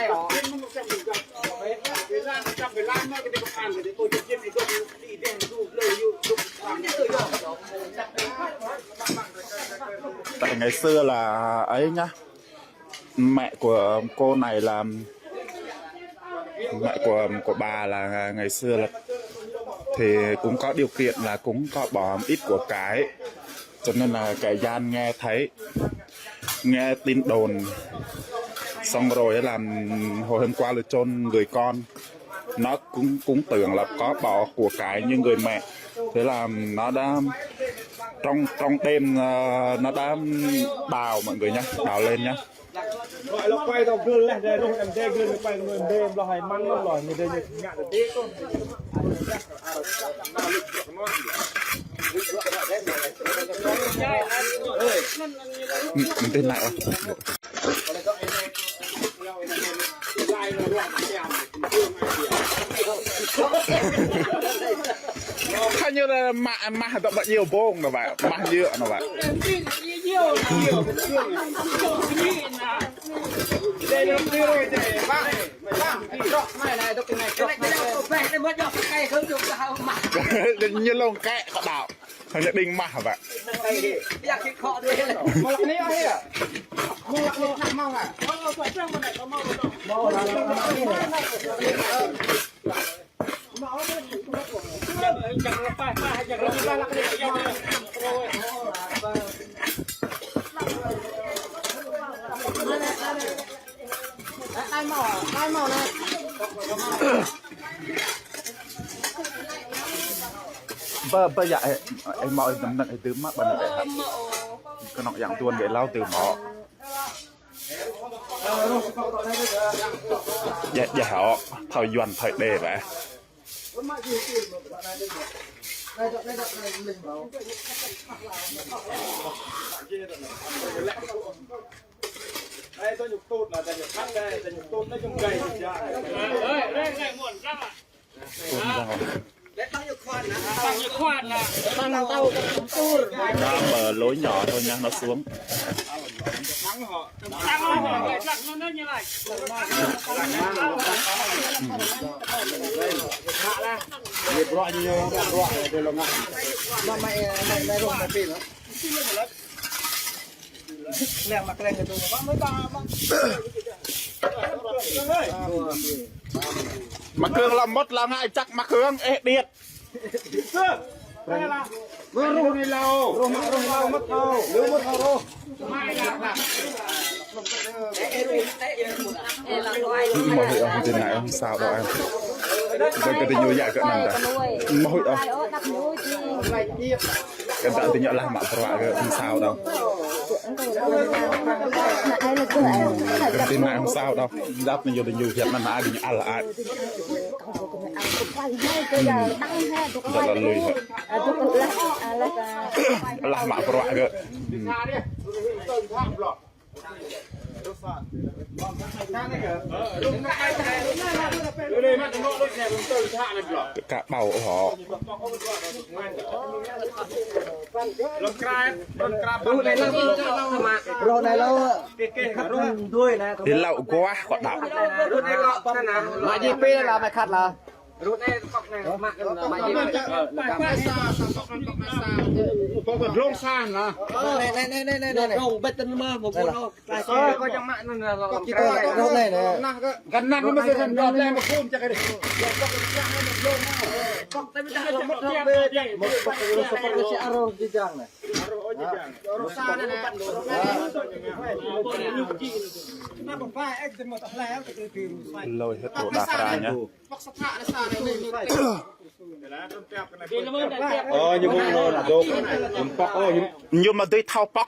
tay họ tại ngày xưa là ấy nhá, mẹ của cô này là mẹ của bà là ngày xưa là thì cũng có điều kiện là cũng có bỏ ít của cái, cho nên là kẻ gian nghe thấy nghe tin đồn xong rồi làm hồi hôm qua là chôn người con, nó cũng tưởng là có bỏ của cái như người mẹ, thế là nó đã trong đêm nó đã đào mọi người nhá, đào lên nhá. gọi nó quay đầu gương lên đây lúc em đây gương nó quay người đêm lo hay măng nó lòi người đây nhặt được tí con mình tên lại thay như là mà tập bận nhiều bông là vậy, mà nhựa là vậy. đây nó đi rồi để bác này này tôi cái này về đây mất cho cây không dùng sao mà như lông kẹ họ đảo thằng nhận đinh mà vậy. bây giờ khi họ đưa lên một này ấy à một nằm mong à ai màu này bây giờ em mọi tấm nặng từ mắt bằng này cái nọ dạng tuôn để lao từ họ dạ họ thời doan thời đề vậy. đây tôi nhục tụt là tôi nhục khăn đây tôi nhục tụt nó trong gầy đây muộn lắm à nó mở lối nhỏ thôi nha, nó xuống lèo mặt lên người tôi mới ba mà cương là mất là ngại chắc mà cương điệt mưa rô này lâu rô mất thâu lứa mất thâu rô mà hội ông trên này ông sao đâu em rồi cái tình yêu dạy cỡ nằm ra mà hội ông cái bạn tình yêu làm bạn phá cái không sao đâu cái tin này không sao đâu giáp tình yêu hiện là ai thì ăn là ai rất là lười thôi làm bạn phá cái cả bầu họ rồi này lâu đuôi này thì lậu quá họ đảo mà gì pê là phải khát là rút này cọc này mà gì có còn rong san là này rong bê tân mơ một con đâu có trong mạng là rong này gần năm nó mới gần gần đây một phun cho cái này cọc tay mới là mất không bê một cọc nó sẽ aro gì chẳng này aro xa này này nó còn phải anh từng một tập lẽ lôi hết đồ đạc ra nhá nhưng mà tôi thao bóc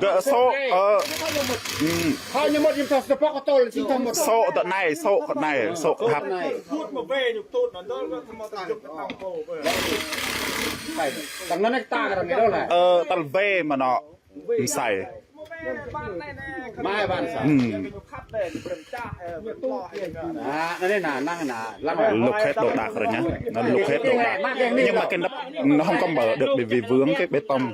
gỡ số thôi nhưng một nhưng thật bóc có tôi là chỉ thông một số tận này số con này số hấp hút một về nhục tụt nó tôi một thằng nó này ta cái thằng này đâu này tận về mà nó xài mai bạn sao đây là năng là lục hết đồ đạc rồi nhá, nó lục hết đồ đạc nhưng mà cái nắp nó không có mở được bởi vì vướng cái bê tông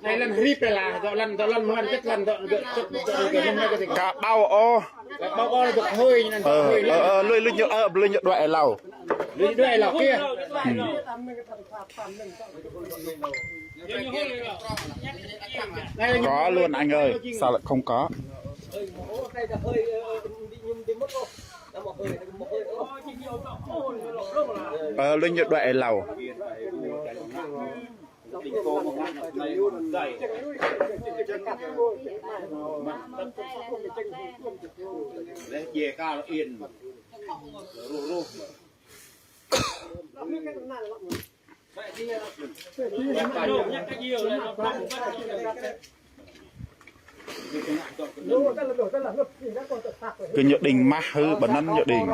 này lần hip là lầnมันchất lần cả bao ô bao con được hơi như này lưỡi nhựa đoạn lầu lưỡi đuôi là kia có luôn anh ơi, sao lại không có? Lưỡi nhựa đoạn lầu về cao yên cái nhựa đình mát hư bẩn năn nhựa đình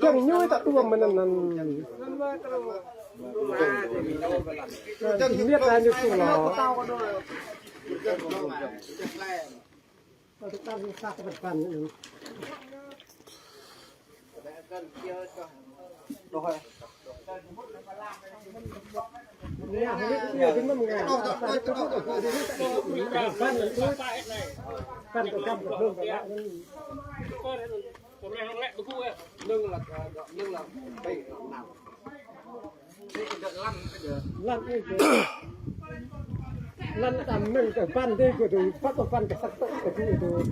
Chẳng như ta tua mình chẳng biết là như thế nào lần tầm mình cái fan đi của tôi phát một fan cái sắc tận của tôi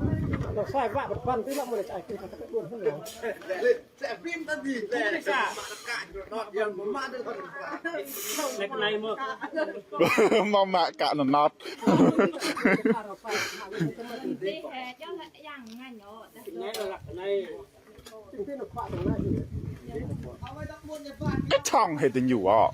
nó sai vạ một fan tức là mình chạy cái sắc luôn không được sẽ phim ta gì về cả nó tiền một mát được này mà mong mẹ cả nó nọt cái thòng hay tình nhủ ọ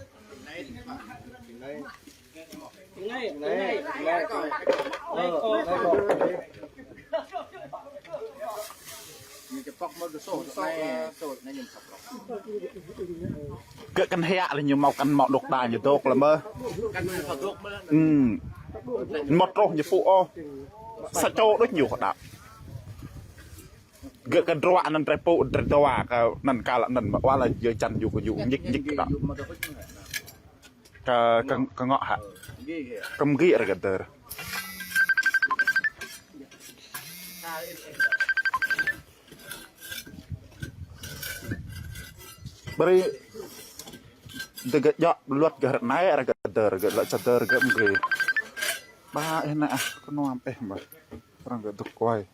cái căn hẹ là nhiều màu căn mọ độc đà như tốt là mơ một rô như phụ ô sa chô rất nhiều hoạt động cái căn roa năn trái phụ trái toa cái năn ca là năn mà qua là giờ chăn dù có dù nhích nhích đó cái ngọ hả cầm ghia rồi cái tờ beri dekat jok luat garat naik raga ter gak cater gak mungkin bah enak kena ampe mbak orang gak tuh kuai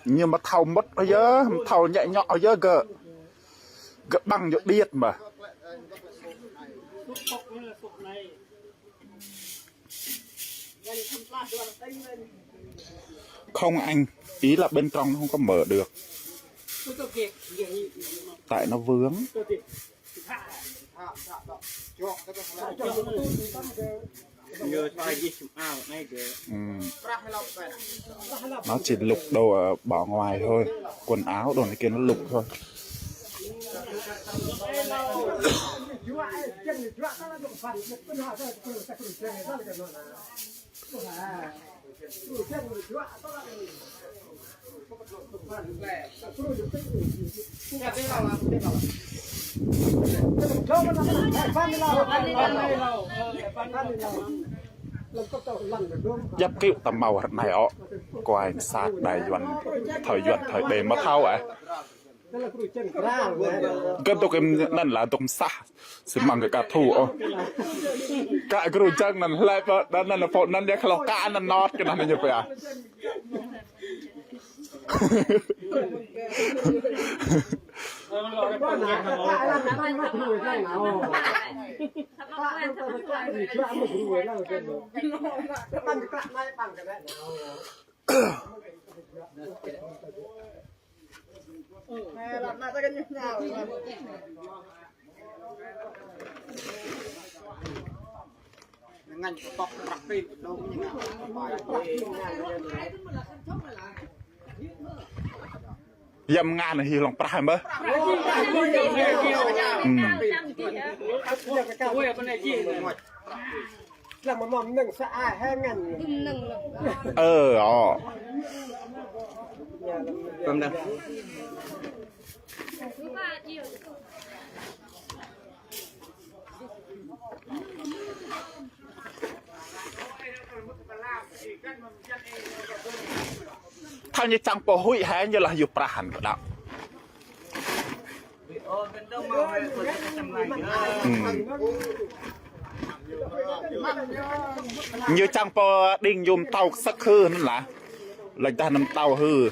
nhưng mà thầu mất bây giờ thầu nhẹ nhọ bây giờ gak băng nhọ điệt mà không anh ý là bên trong nó không có mở được tại nó vướng nó chỉ lục đồ bỏ ngoài thôi quần áo đồ này kia nó lục thôi giáp kiệu tầm màu này ó quài sạc đầy thời bề mất thao à cái tôi cáiนั่น là tụng sa sự mang cái cả thủ ô cái cái chânนั่น lạiนั่นlà phụนั่นเนี่ยเขาcảนั่นnọt cái này như vậy à ngành tóc đặc biệt đâu như dâm ngàn này lòng pra mơ làm một mầm nâng xã hai ngàn cầm đây thay như chẳng bỏ hụi hay như là dục pra hẳn của đạo như chẳng bỏ đinh dùng tàu sắc hư nữa là ta nằm tàu hư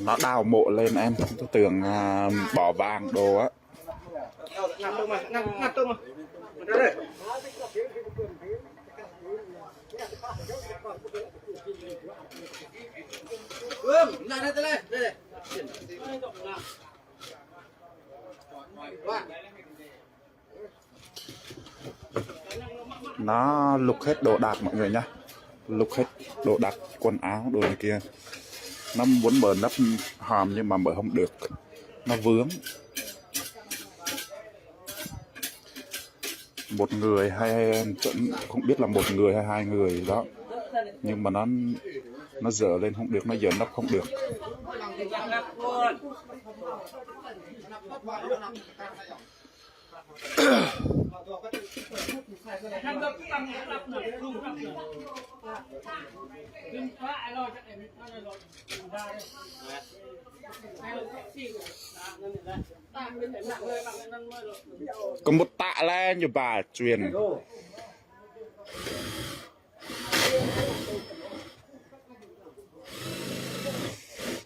nó đào mộ lên em tôi tưởng bỏ vàng đồ á nó lục hết đồ đạc mọi người nhá, lục hết đồ đạc quần áo đồ này kia. Nó muốn mở nắp hòm nhưng mà mở không được, nó vướng. Một người hay không biết là một người hay hai người đó, nhưng mà nó dở lên không được, nó dở nắp không được. Có một tạ lên như bà truyền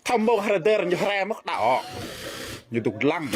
thông bộ hạt đơ như hạt mất đỏ như tục lăng.